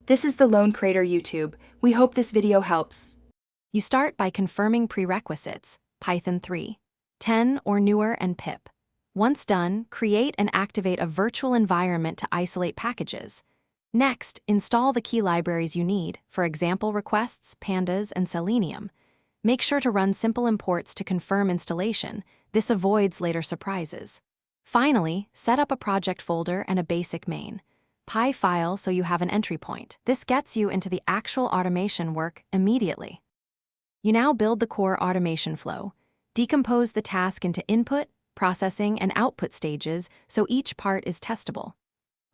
This is the Lone Creator YouTube. We hope this video helps. You start by confirming prerequisites, Python 3, 10 or newer and pip. Once done, create and activate a virtual environment to isolate packages. Next, install the key libraries you need, for example requests, pandas, and Selenium. Make sure to run simple imports to confirm installation. This avoids later surprises. Finally, set up a project folder and a basic main. Py file so you have an entry point. This gets you into the actual automation work immediately. You now build the core automation flow. Decompose the task into input, processing, and output stages so each part is testable.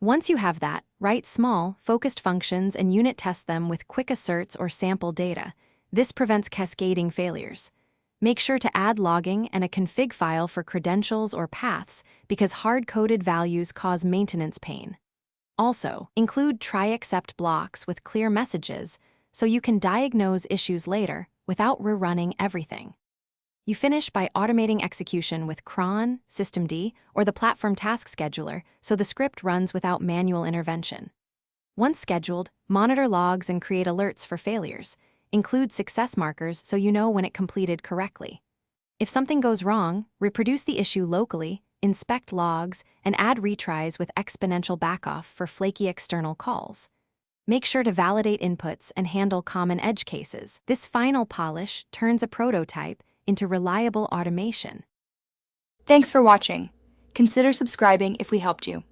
Once you have that, write small, focused functions and unit test them with quick asserts or sample data. This prevents cascading failures. Make sure to add logging and a config file for credentials or paths because hard-coded values cause maintenance pain. Also, include try-except blocks with clear messages so you can diagnose issues later without rerunning everything. You finish by automating execution with cron, systemd, or the platform task scheduler so the script runs without manual intervention. Once scheduled, monitor logs and create alerts for failures. Include success markers so you know when it completed correctly. If something goes wrong, reproduce the issue locally, inspect logs, and add retries with exponential backoff for flaky external calls. Make sure to validate inputs and handle common edge cases. This final polish turns a prototype into reliable automation. Thanks for watching. Consider subscribing if we helped you.